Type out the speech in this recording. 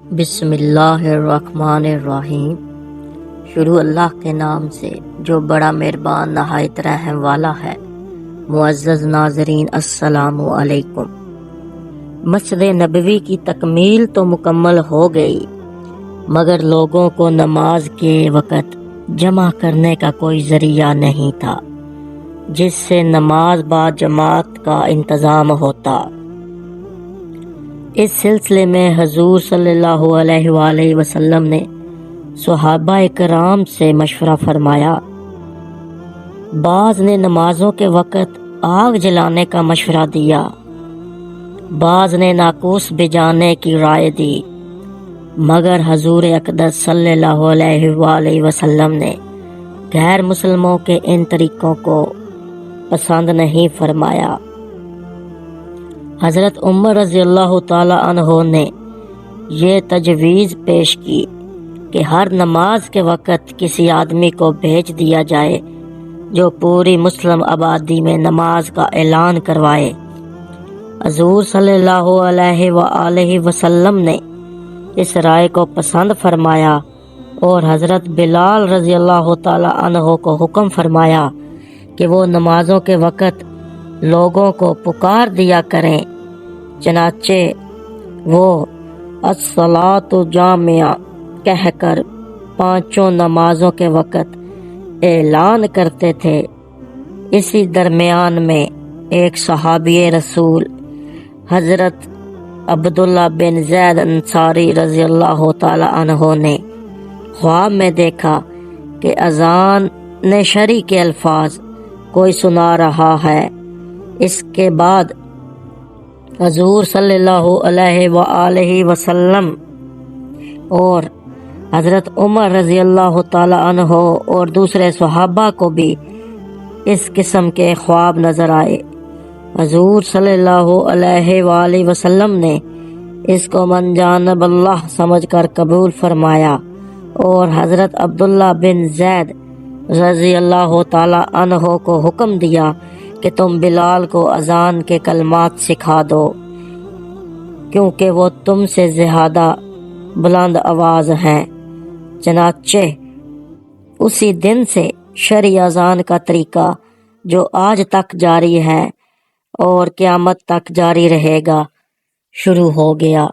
بسم اللہ الرحمن الرحیم۔ شروع اللہ کے نام سے جو بڑا مہربان نہایت رحم والا ہے۔ معزز ناظرین السلام علیکم۔ مسجد نبوی کی تکمیل تو مکمل ہو گئی، مگر لوگوں کو نماز کے وقت جمع کرنے کا کوئی ذریعہ نہیں تھا جس سے نماز با جماعت کا انتظام ہوتا۔ اس سلسلے میں حضور صلی اللہ علیہ وآلہ وسلم نے صحابہ کرام سے مشورہ فرمایا۔ بعض نے نمازوں کے وقت آگ جلانے کا مشورہ دیا، بعض نے ناقوس بجانے کی رائے دی، مگر حضور اقدس صلی اللہ علیہ وآلہ وسلم نے غیر مسلموں کے ان طریقوں کو پسند نہیں فرمایا۔ حضرت عمر رضی اللہ تعالی عنہ نے یہ تجویز پیش کی کہ ہر نماز کے وقت کسی آدمی کو بھیج دیا جائے جو پوری مسلم آبادی میں نماز کا اعلان کروائے۔ حضور صلی اللہ علیہ وآلہ وسلم نے اس رائے کو پسند فرمایا اور حضرت بلال رضی اللہ تعالی عنہ کو حکم فرمایا کہ وہ نمازوں کے وقت لوگوں کو پکار دیا کریں۔ چنانچہ وہ الصلاۃ جامعہ کہہ کر پانچوں نمازوں کے وقت اعلان کرتے تھے۔ اسی درمیان میں ایک صحابی رسول حضرت عبداللہ بن زید انصاری رضی اللہ تعالی عنہ نے خواب میں دیکھا کہ اذان شرعی کے الفاظ کوئی سنا رہا ہے۔ اس کے بعد حضور صلی اللہ علیہ وآلہ وسلم اور حضرت عمر رضی اللہ تعالی عنہ اور دوسرے صحابہ کو بھی اس قسم کے خواب نظر آئے۔ حضور صلی اللہ علیہ وآلہ وسلم نے اس کو من جانب اللہ سمجھ کر قبول فرمایا اور حضرت عبداللہ بن زید رضی اللہ تعالی عنہ کو حکم دیا کہ تم بلال کو اذان کے کلمات سکھا دو، کیونکہ وہ تم سے زیادہ بلند آواز ہیں۔ چنانچہ اسی دن سے شرعی اذان کا طریقہ جو آج تک جاری ہے اور قیامت تک جاری رہے گا شروع ہو گیا۔